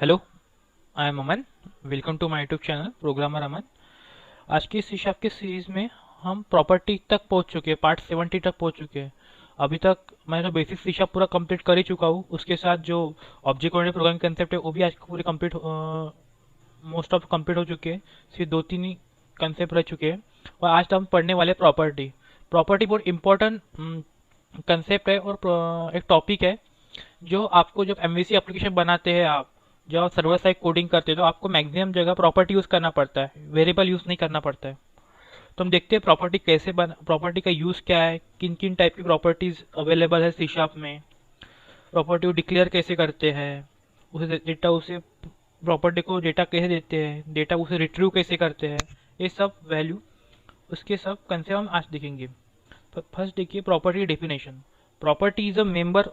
Hello, I am Aman. Welcome to my YouTube channel programmer Aman. आज की C sharp की series में हम प्रॉपर्टी तक पहुंच चुके हैं, पार्ट 70 तक पहुंच चुके हैं। अभी तक मैं तो बेसिक सी शार्प पूरा कंप्लीट कर ही चुका हूँ। उसके साथ जो ऑब्जेक्ट ओरिएंटेड प्रोग्रामिंग कंसेप्ट है वो भी आज पूरे कंप्लीट, मोस्ट ऑफ कंप्लीट हो चुके हैं। सिर्फ दो तीन ही कंसेप्ट रह चुके हैं और आज हम पढ़ने वाले प्रॉपर्टी। प्रॉपर्टी बहुत इंपॉर्टेंट कंसेप्ट है और एक टॉपिक है जो आपको जब एमवीसी एप्लीकेशन बनाते हैं, आप जब सर्वर साइड कोडिंग करते हैं तो आपको मैक्सिमम जगह प्रॉपर्टी यूज करना पड़ता है, वेरिएबल यूज नहीं करना पड़ता है। तो हम देखते हैं प्रॉपर्टी कैसे बना, प्रॉपर्टी का यूज क्या है, किन किन टाइप की प्रॉपर्टीज अवेलेबल है सी शार्प में, प्रॉपर्टी को डिक्लेयर कैसे करते हैं, उसे डेटा उसे प्रॉपर्टी को डेटा कैसे देते हैं, डेटा उसे रिट्रीव कैसे करते हैं, ये सब वैल्यू उसके सब कंसेप्ट हम आज देखेंगे। फर्स्ट देखिए property definition. Property is a member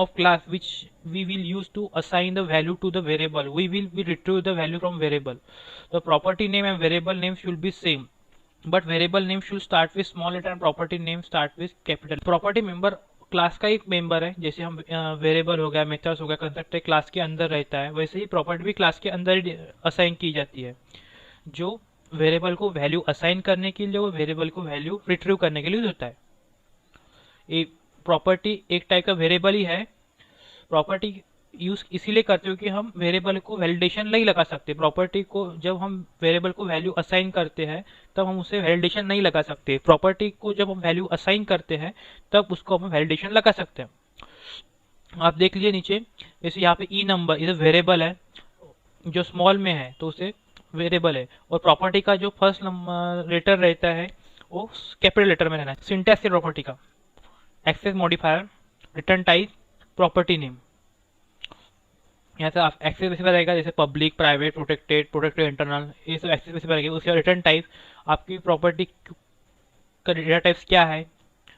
of class which we will use to assign the value to the variable. We will be retrieve the value from variable. The property name and variable name should be same, but variable name should start with small letter and property name start with capital. Property member class का एक member है। जैसे हम variable हो गया, methods हो गया, constructor class के अंदर रहता है, वैसे ही प्रॉपर्टी भी क्लास के अंदर ही असाइन की जाती है। जो वेरिएबल को वैल्यू असाइन करने के लिए, वो वेरिएबल को वैल्यू रिट्रीव करने के लिए होता है। ये प्रॉपर्टी एक टाइप का वेरिएबल ही है। प्रॉपर्टी यूज इसीलिए करते हो कि हम वेरिएबल को वैलिडेशन नहीं लगा सकते। प्रॉपर्टी को जब हम वेरिएबल को वैल्यू असाइन करते हैं तब हम उसे वैलिडेशन नहीं लगा सकते। प्रॉपर्टी को जब हम वैल्यू असाइन करते हैं तब उसको हम वैलिडेशन लगा सकते हैं। आप देख लीजिए नीचे, जैसे यहाँ पे ई नंबर इधर वेरिएबल है, जो स्मॉल में है तो उसे वेरिएबल है, और प्रॉपर्टी का जो फर्स्ट लेटर रहता है वो कैपिटल लेटर में रहना है। सिंटैक्स है प्रॉपर्टी का, access modifier, return type, property name. यहाँ से आप एक्सेस स्पेसिफाई रहेगा, जैसे public, private, protected, protected internal, ये सब एक्सेस स्पेसिफाई रहेगा। उसके बाद रिटर्न टाइप, आपकी प्रॉपर्टी का डेटा टाइप्स क्या है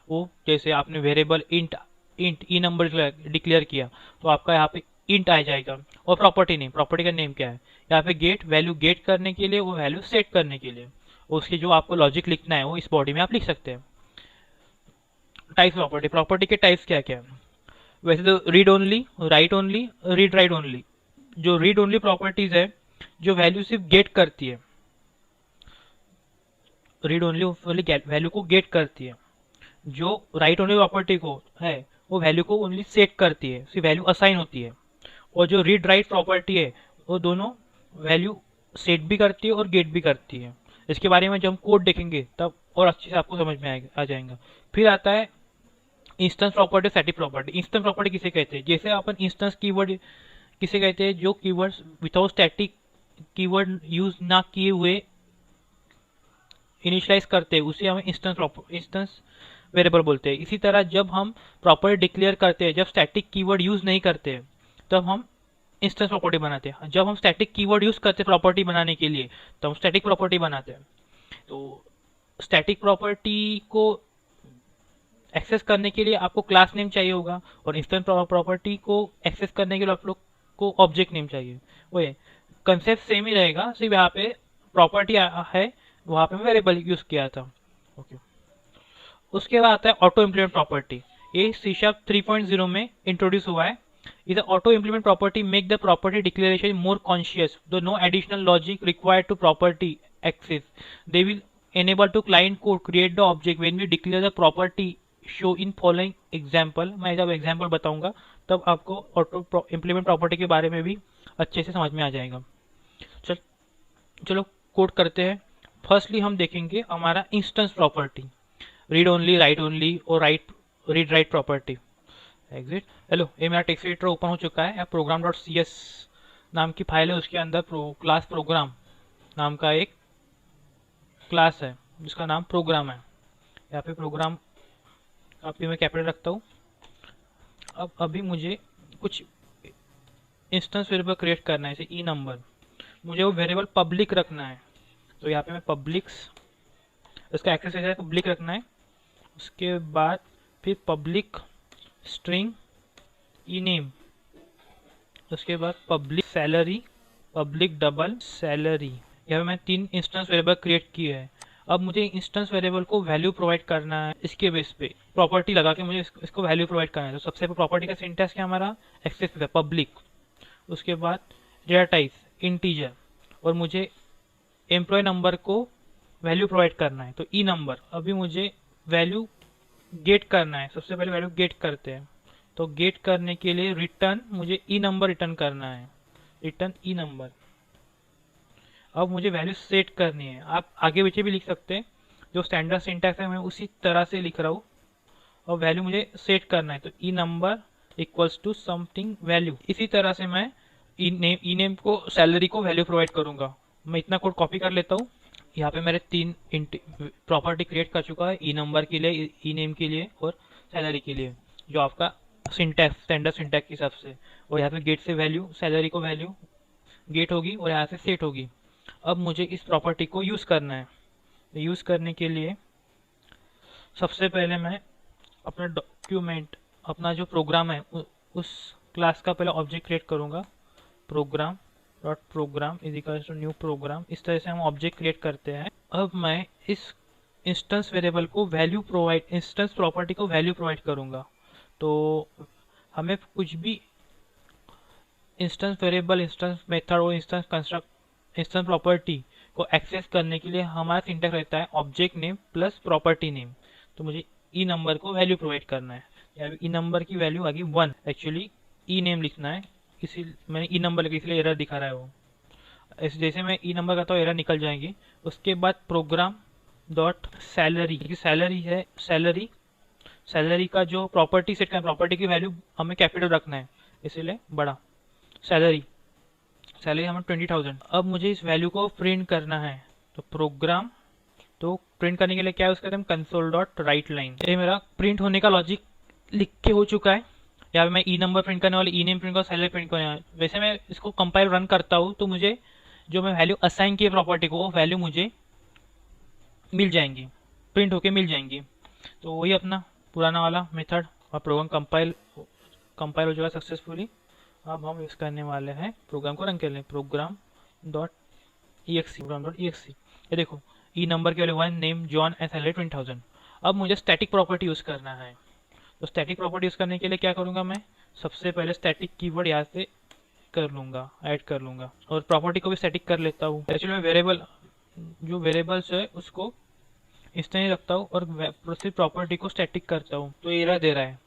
वो, जैसे आपने variable int int E number declare किया तो आपका यहाँ पे इंट आ जाएगा। और प्रॉपर्टी नेम, प्रॉपर्टी का नेम क्या है। यहाँ पे गेट, वैल्यू गेट करने के लिए, वो वैल्यू सेट करने के लिए, उसके जो आपको लॉजिक लिखना है वो इस बॉडी में आप लिख सकते हैं। टाइप्स प्रॉपर्टी, प्रॉपर्टी के टाइप्स क्या क्या है। वैसे तो read only, write only, read write only. जो रीड ओनली प्रॉपर्टीज है, जो वैल्यू सिर्फ गेट करती है, रीड ओनली वैल्यू को गेट करती है। जो राइट ओनली प्रॉपर्टी को है वो वैल्यू को ओनली सेट करती है, सिर्फ वैल्यू असाइन होती है। और जो रीड राइट प्रॉपर्टी है वो दोनों वैल्यू सेट भी करती है और गेट भी करती है। इसके बारे में जब हम कोड देखेंगे तब और अच्छे से आपको समझ में आ जाएगा। फिर आता है instance property, static property. Instance property किसे कहते हैं, जैसे अपन इंस्टेंस कीवर्ड किसे कहते हैं, जो keywords without static keyword use ना किए हुए इनिशियलाइज करते हैं उसे हम इंस्टेंस वेरिएबल बोलते हैं। इसी तरह जब हम प्रॉपर्टी डिक्लेयर करते हैं, जब स्टैटिक कीवर्ड यूज नहीं करते हैं तब हम इंस्टेंस प्रॉपर्टी बनाते हैं। जब हम स्टैटिक कीवर्ड यूज करते हैं प्रॉपर्टी बनाने के लिए तो हम स्टैटिक प्रॉपर्टी बनाते हैं। तो स्टैटिक प्रॉपर्टी को एक्सेस करने के लिए आपको क्लास नेम चाहिए होगा, और इंस्टेंस प्रॉपर्टी को एक्सेस करने के लिए आप लोग को ऑब्जेक्ट नेम चाहिए। वो कंसेप्ट सेम ही रहेगा, सिर्फ यहाँ पे प्रॉपर्टी है, वहाँ पे वेरिएबल यूज किया था। ओके, उसके बाद आता है ऑटो इम्प्लीमेंट प्रॉपर्टी। ये सी शार्प 3.0 में इंट्रोड्यूस हुआ है। Is auto implement property make the property declaration more conscious, though no additional logic required to property access. They will enable to client code create the object when we declare the property show in following example. मैं जब example बताऊंगा तब आपको auto implement property के बारे में भी अच्छे से समझ में आ जाएगा। चलो कोड करते हैं। फर्स्टली हम देखेंगे हमारा instance property, read only, write only और read write property. Exit. Hello, ये मेरा टेक्स्ट एडिटर ओपन हो चुका है। प्रोग्राम डॉट सी एस नाम की फाइल है, उसके अंदर क्लास प्रोग्राम नाम का एक क्लास है जिसका नाम प्रोग्राम है। यहाँ पे प्रोग्राम काफी मैं कैपिटल रखता हूँ। अब अभी मुझे कुछ इंस्टेंस वेरिएबल क्रिएट करना है, जैसे ई नंबर। मुझे वो वेरिएबल पब्लिक रखना है, तो यहाँ पे मैं पब्लिक्स, इसका एक्सेस पब्लिक रखना है। उसके बाद फिर पब्लिक स्ट्रिंग ई नेम, उसके बाद public salary, public double salary. यहाँ पे मैं 3 इंस्टेंस वेरिएबल क्रिएट किए हैं। अब मुझे इंस्टेंस वेरिएबल को वैल्यू प्रोवाइड करना है, इसके बेस पे प्रॉपर्टी लगा के मुझे इसको वैल्यू प्रोवाइड करना है। तो सबसे प्रॉपर्टी का सिंटैक्स क्या हमारा, एक्सेस है पब्लिक, उसके बाद डेटा टाइप इंटीजर, और मुझे एम्प्लॉय नंबर को वैल्यू प्रोवाइड करना है। तो ई नंबर, अभी मुझे वैल्यू गेट करना है। सबसे पहले वैल्यू गेट करते हैं। तो गेट करने के लिए रिटर्न, मुझे ई नंबर रिटर्न करना है, रिटर्न ई नंबर। अब मुझे वैल्यू सेट करनी है। आप आगे पीछे भी लिख सकते हैं, जो स्टैंडर्ड सिंटैक्स है मैं उसी तरह से लिख रहा हूँ। और वैल्यू मुझे सेट करना है, तो E number equals to something value. इसी तरह से मैं ई नेम को, सैलरी को वैल्यू प्रोवाइड करूंगा। मैं इतना कोड कॉपी कर लेता हूँ। यहाँ पे मेरे 3 प्रॉपर्टी क्रिएट कर चुका है, ई नंबर के लिए, ई नेम के लिए और सैलरी के लिए, जो आपका सिंटैक्स, स्टैंडर्ड सिंटैक्स के हिसाब से। और यहाँ पे गेट से वैल्यू, सैलरी को वैल्यू गेट होगी और यहाँ से सेट होगी। अब मुझे इस प्रॉपर्टी को यूज़ करना है। यूज़ करने के लिए सबसे पहले मैं अपना डॉक्यूमेंट, अपना जो प्रोग्राम है उस क्लास का पहले ऑब्जेक्ट क्रिएट करूँगा। Program dot program is equal to new program. इस तरह से हम ऑब्जेक्ट क्रिएट करते हैं। अब मैं इस इंस्टेंस वेरिएबल को वैल्यू प्रोवाइड, इंस्टेंस प्रॉपर्टी को वैल्यू प्रोवाइड करूँगा। तो हमें कुछ भी इंस्टेंस वेरिएबल, इंस्टेंस मेथड और इंस्टेंस कंस्ट्रक्ट, इंस्टेंस प्रॉपर्टी को एक्सेस करने के लिए हमारा सिंटैक्स रहता है object name plus property name. तो मुझे ई नंबर को वैल्यू प्रोवाइड करना है। या ई नंबर की वैल्यू आ गई 1, एक्चुअली ई नेम लिखना है, इसी मैंने ई नंबर लिखा इसलिए एरर दिखा रहा है वो। ऐसे जैसे मैं ई नंबर करता हूँ एरर निकल जाएंगी। उसके बाद प्रोग्राम डॉट सैलरी, सैलरी है, सैलरी, सैलरी का जो प्रॉपर्टी सेट करना, प्रॉपर्टी की वैल्यू हमें कैपिटल रखना है इसीलिए बड़ा, सैलरी, सैलरी हमें 20,000। अब मुझे इस वैल्यू को प्रिंट करना है। तो प्रोग्राम, तो प्रिंट करने के लिए क्या यूज करते हैं, कंसोल डॉट राइट लाइन। ये मेरा प्रिंट होने का लॉजिक लिख के हो चुका है। या मैं ई नंबर प्रिंट करने वाले, ई नेम प्रिंट कर, सैलरी प्रिंट करने वाले। वैसे मैं इसको कंपाइल रन करता हूँ तो मुझे जो मैं वैल्यू असाइन की प्रॉपर्टी को, वो वैल्यू मुझे मिल जाएंगी, प्रिंट होके मिल जाएंगी। तो वही अपना पुराना वाला मेथड और प्रोग्राम कंपाइल हो जाएगा सक्सेसफुली। अब हम यूज करने वाले हैं, प्रोग्राम को रन कर लें, program dot EXE, program dot EXE। ये देखो ई नंबर के वाले 1, नेम जॉन एंड सैलरी 20,000। अब मुझे स्टैटिक प्रॉपर्टी यूज करना है। तो स्टैटिक प्रॉपर्टी यूज करने के लिए क्या करूंगा, मैं सबसे पहले स्टैटिक कीवर्ड यहाँ से कर लूंगा, ऐड कर लूंगा, और प्रॉपर्टी को भी स्टैटिक कर लेता हूँ। एक्चुअली मैं वेरिएबल, जो वेरिएबल्स है उसको इस तरह रखता हूँ और सिर्फ प्रॉपर्टी को स्टैटिक करता हूँ। तो एरर दे रहा है,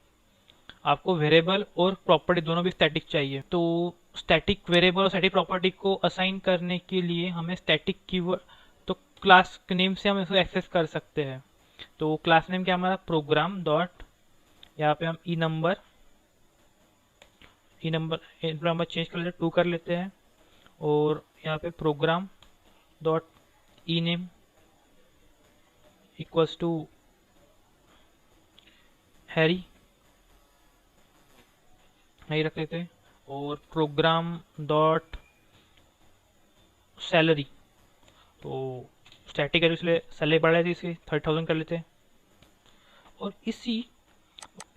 आपको वेरिएबल और प्रॉपर्टी दोनों भी स्टैटिक चाहिए। तो स्टैटिक वेरिएबल और स्टैटिक प्रॉपर्टी को असाइन करने के लिए हमें स्टैटिक कीवर्ड, तो क्लास नेम से हम इसको एक्सेस कर सकते हैं। तो क्लास नेम क्या हमारा, प्रोग्राम डॉट, यहाँ पे हम ई नंबर चेंज कर लेते हैं, 2 कर लेते हैं। और यहाँ पे program dot E name equals to Harry, नहीं रख लेते हैं। और प्रोग्राम डॉट सैलरी, तो स्टैटिक है इसलिए सैलरी बढ़ा थी, इसकी 30,000 कर लेते हैं। और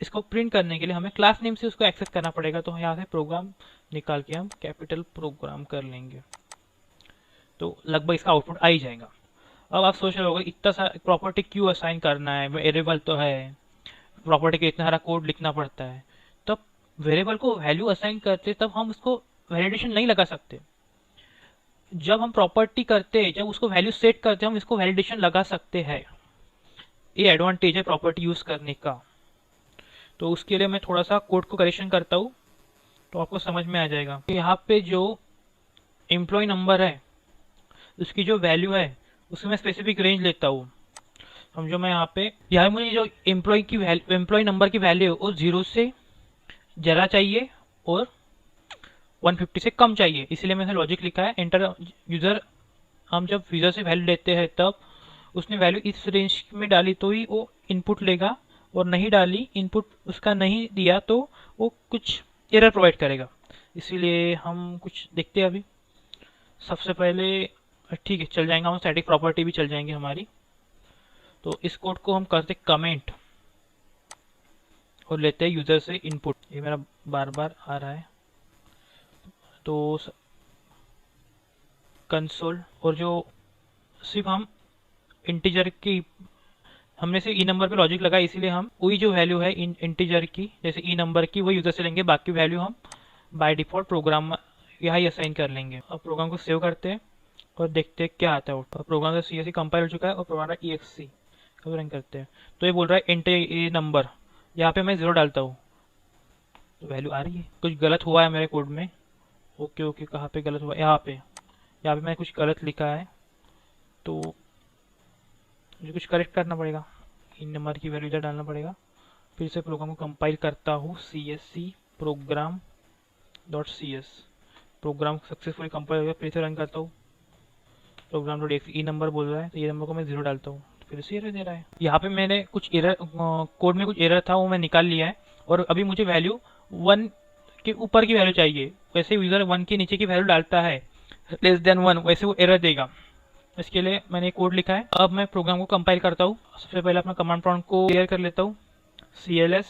इसको प्रिंट करने के लिए हमें क्लास नेम से उसको एक्सेस करना पड़ेगा। तो यहाँ से प्रोग्राम निकाल के हम कैपिटल प्रोग्राम कर लेंगे, तो लगभग इसका आउटपुट आ ही जाएगा। अब आप सोच रहे होगे इतना सा प्रॉपर्टी क्यों असाइन करना है, वेरिएबल तो है, प्रॉपर्टी के इतना सारा कोड लिखना पड़ता है। तब वेरिएबल को वैल्यू असाइन करते तब हम उसको वैलिडेशन नहीं लगा सकते। जब हम प्रॉपर्टी करते हैं, जब उसको वैल्यू सेट करते हैं, हम इसको वैलिडेशन लगा सकते हैं। ये एडवांटेज है प्रॉपर्टी यूज करने का। तो उसके लिए मैं थोड़ा सा कोड को करेक्शन करता हूँ तो आपको समझ में आ जाएगा। यहाँ पे जो एम्प्लॉय नंबर है उसकी जो वैल्यू है उसमें मैं स्पेसिफिक रेंज लेता हूँ। समझो मैं यहाँ मुझे जो एम्प्लॉय नंबर की वैल्यू है वो 0 से ज़्यादा चाहिए और 150 से कम चाहिए, इसलिए मैंने लॉजिक लिखा है एंटर यूज़र। हम जब यूज़र से वैल्यू लेते हैं तब उसने वैल्यू इस रेंज में डाली तो ही वो इनपुट लेगा, और नहीं डाली, इनपुट उसका नहीं दिया तो वो कुछ एरर प्रोवाइड करेगा। इसीलिए हम कुछ देखते हैं अभी। सबसे पहले ठीक है चल जाएंगे, हम स्टैटिक प्रॉपर्टी भी चल जाएंगे हमारी। तो इस कोड को हम करते कमेंट और लेते हैं यूज़र से इनपुट। ये मेरा बार बार आ रहा है, तो कंसोल, और जो सिर्फ हम इंटीजर की, हमने सिर्फ ई नंबर पे लॉजिक लगा, इसीलिए हम वही जो वैल्यू है इंटीजर की, जैसे ई नंबर की, वो यूज़र से लेंगे, बाकी वैल्यू हम बाय डिफ़ॉल्ट प्रोग्राम यहाँ ही असाइन कर लेंगे। अब प्रोग्राम को सेव करते हैं और देखते हैं क्या आता है। प्रोग्राम का CSC कंपाइल हो चुका है और प्रोग्राम का EXE रन करते हैं। तो ये बोल रहा है एंटर ए नंबर, यहाँ पे मैं 0 डालता हूँ तो वैल्यू आ रही है। कुछ गलत हुआ है मेरे कोड में। ओके ओके, कहाँ पे गलत हुआ? यहाँ पे मैंने कुछ गलत लिखा है तो मुझे कुछ करेक्ट करना पड़ेगा। इन नंबर की वैल्यू इधर डालना पड़ेगा। फिर से प्रोग्राम को कंपाइल करता हूँ, CSC program .cs। Program successfully compile हो गया। फिर से रन करता हूँ। प्रोग्राम .exe नंबर बोल रहा है तो ये नंबर को मैं 0 डालता हूँ, फिर से एरर दे रहा है। यहाँ पे मैंने कुछ एरर, कोड में कुछ एरर था वो मैं निकाल लिया है और अभी मुझे वैल्यू 1 के ऊपर की वैल्यू चाहिए। वैसे यूज़र 1 के नीचे की वैल्यू डालता है <1 वैसे वो एरर देगा। इसके लिए मैंने कोड लिखा है। अब मैं प्रोग्राम को कंपाइल करता हूँ। सबसे पहले अपना कमांड प्रॉम्प्ट को क्लियर कर लेता हूँ, CLS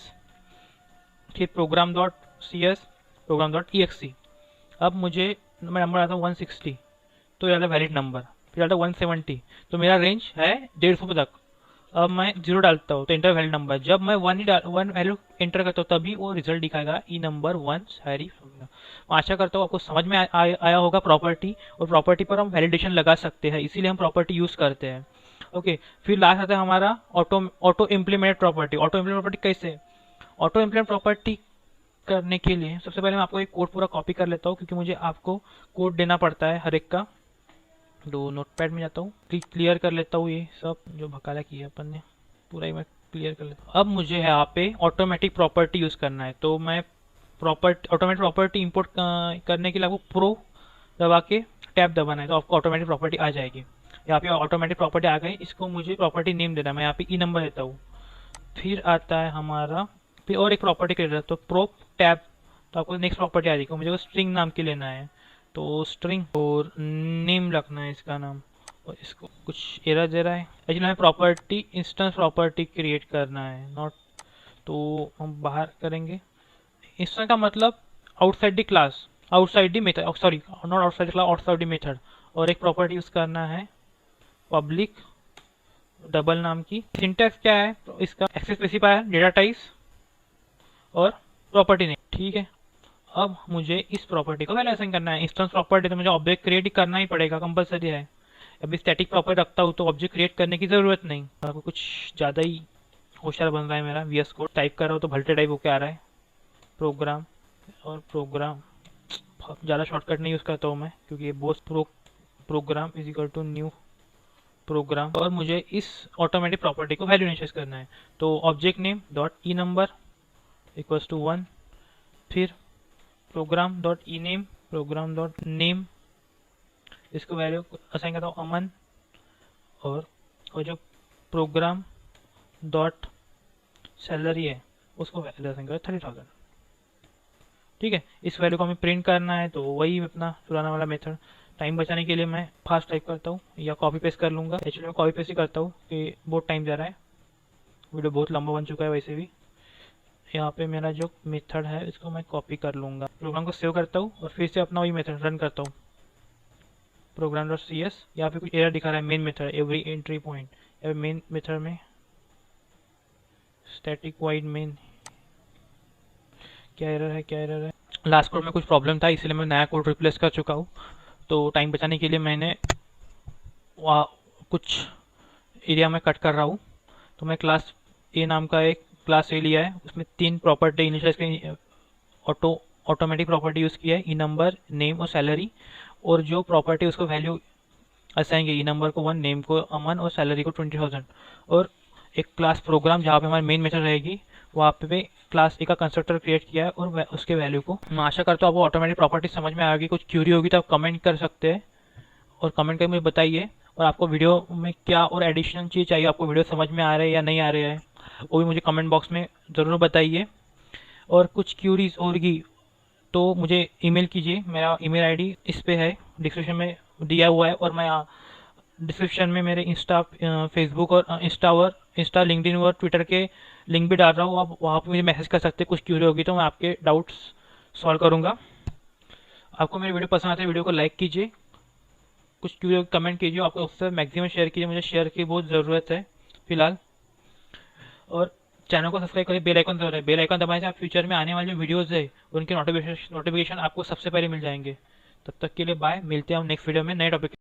फिर प्रोग्राम .cs प्रोग्राम .exe। अब मुझे मैं नंबर आता हूँ 160 तो डालता वैलिड नंबर, फिर डालता 170 तो मेरा रेंज है 150 तक। अब मैं 0 डालता हूँ तो एंटर वैलिड नंबर। जब मैं 1 वैल्यू एंटर करता हूँ तभी वो रिजल्ट दिखाएगा ई नंबर 1 सारी। आशा करता हूँ आपको समझ में आया होगा प्रॉपर्टी, और प्रॉपर्टी पर हम वैलिडेशन लगा सकते हैं, इसीलिए हम प्रॉपर्टी यूज़ करते हैं। ओके, फिर लास्ट आता है हमारा auto implement property. Auto implement property कैसे? ऑटो इम्प्लीमेंट प्रॉपर्टी करने के लिए सबसे पहले मैं आपको एक कोड पूरा कॉपी कर लेता हूँ, क्योंकि मुझे आपको कोड देना पड़ता है हर एक का। तो नोटपैड में जाता हूँ, क्लियर कर लेता हूँ ये सब जो भकाला किया अपन ने, पूरा ही मैं क्लियर कर लेता हूँ। अब मुझे यहाँ पे ऑटोमेटिक प्रॉपर्टी यूज़ करना है, तो मैं ऑटोमेटिक प्रॉपर्टी इंपोर्ट करने के लिए आपको प्रो दबा के टैब दबाना है तो आपको ऑटोमेटिक प्रॉपर्टी आ जाएगी। यहाँ पे ऑटोमेटिक प्रॉपर्टी आ गई। इसको मुझे प्रॉपर्टी नेम देना है। मैं यहाँ पे ई नंबर देता हूँ। फिर आता है हमारा, फिर और एक प्रॉपर्टी क्रिएट है तो प्रो टैब, तो आपको नेक्स्ट प्रॉपर्टी आ जाएगी। मुझे वो स्ट्रिंग नाम की लेना है तो स्ट्रिंग और नेम रखना है इसका नाम। और इसको कुछ एरर दे रहा है, एक्चुअली हमें प्रॉपर्टी इंस्टेंस प्रॉपर्टी क्रिएट करना है, नॉट, तो हम बाहर करेंगे। इंस्टेंस का मतलब outside the class, outside the method, sorry not outside the class, outside the method. और एक प्रॉपर्टी यूज करना है पब्लिक डबल नाम की। सिंटैक्स क्या है तो इसका? एक्सेस स्पेसिफायर, डेटा टाइप्स और प्रॉपर्टी नेम, ठीक है। अब मुझे इस प्रॉपर्टी को वैल्यू असाइन करना है। इंस्टेंस प्रॉपर्टी तो मुझे ऑब्जेक्ट क्रिएट करना ही पड़ेगा, कंपलसरी है। अभी स्टैटिक प्रॉपर्टी रखता हूँ तो ऑब्जेक्ट क्रिएट करने की जरूरत नहीं। आपको कुछ ज़्यादा ही होशियार बन रहा है मेरा। VS कोड टाइप कर रहा हूँ तो भल्टे टाइप होके आ रहा है। प्रोग्राम और प्रोग्राम, ज़्यादा शॉर्टकट नहीं यूज़ करता हूँ मैं, क्योंकि ये बहुत program is equal to new program. और मुझे इस ऑटोमेटिक प्रॉपर्टी को वैल्यू इनिशियलाइज करना है तो object name dot E number equals to 1, फिर program dot E name, program dot name, इसको वैल्यू असाइन करता हूँ अमन। और जो प्रोग्राम डॉट सैलरी है उसको वैल्यू असाइन कर 30,000, ठीक है। इस वैल्यू को हमें प्रिंट करना है तो वही अपना पुराना वाला मेथड। टाइम बचाने के लिए मैं फास्ट टाइप करता हूँ या कॉपी पेस्ट कर लूँगा। एक्चुअली मैं कॉपी पेस्ट ही करता हूँ कि बहुत टाइम जा रहा है, वीडियो बहुत लंबा बन चुका है वैसे भी। यहाँ पे मेरा जो मेथड है इसको मैं कॉपी कर लूँगा। प्रोग्राम को सेव करता हूँ और फिर से अपना वही मेथड रन करता हूँ, प्रोग्राम डॉट सी एस। यहाँ पे कुछ एरर दिखा रहा है, main method every entry point. या मेन मेथड में स्टैटिक वाइड मेन, क्या एरर है, क्या एरर है? लास्ट कोड में कुछ प्रॉब्लम था इसलिए मैं नया कोड रिप्लेस कर चुका हूँ। तो टाइम बचाने के लिए मैंने कुछ एरिया में कट कर रहा हूँ। तो मैं क्लास ए नाम का एक क्लास ए लिया है, उसमें 3 property initialize automatic property use किया है, ई नंबर, नेम और सैलरी। और जो प्रॉपर्टी उसको वैल्यू असाएंगे, ई नंबर को 1, नेम को अमन और सैलरी को 20,000। और एक क्लास प्रोग्राम जहाँ पे हमारी मेन मेथड रहेगी वहाँ पे क्लास ए का कंस्ट्रक्टर क्रिएट किया है और उसके वैल्यू को। मैं आशा करता हूँ आपको ऑटोमेटिक प्रॉपर्टी समझ में आएगी। कुछ क्यूरी होगी तो आप कमेंट कर सकते हैं और कमेंट करके मुझे बताइए। और आपको वीडियो में क्या और एडिशनल चीज़ चाहिए, आपको वीडियो समझ में आ रहा है या नहीं आ रहा है, वो भी मुझे कमेंट बॉक्स में ज़रूर बताइए। और कुछ क्यूरीज होगी तो मुझे ईमेल कीजिए। मेरा ईमेल आईडी इस पे है, डिस्क्रिप्शन में दिया हुआ है। और मैं डिस्क्रिप्शन में मेरे इंस्टा, फेसबुक और इंस्टा, लिंक्डइन और ट्विटर के लिंक भी डाल रहा हूँ। आप वहाँ पे मुझे मैसेज कर सकते हैं। कुछ क्यूरी होगी तो मैं आपके डाउट्स सॉल्व करूँगा। आपको मेरी वीडियो पसंद आती है वीडियो को लाइक कीजिए, कुछ क्यूरी कमेंट कीजिए, आपको उससे मैक्सिमम शेयर कीजिए, मुझे शेयर की बहुत ज़रूरत है फिलहाल। और चैनल को सब्सक्राइब करिए, बेल आइकन दबाएं से आप फ्यूचर में आने वाले जो वीडियोज़ है उनके नोटिफिकेशन आपको सबसे पहले मिल जाएंगे। तब तक के लिए बाय, मिलते हैं हम नेक्स्ट वीडियो में नए टॉपिक।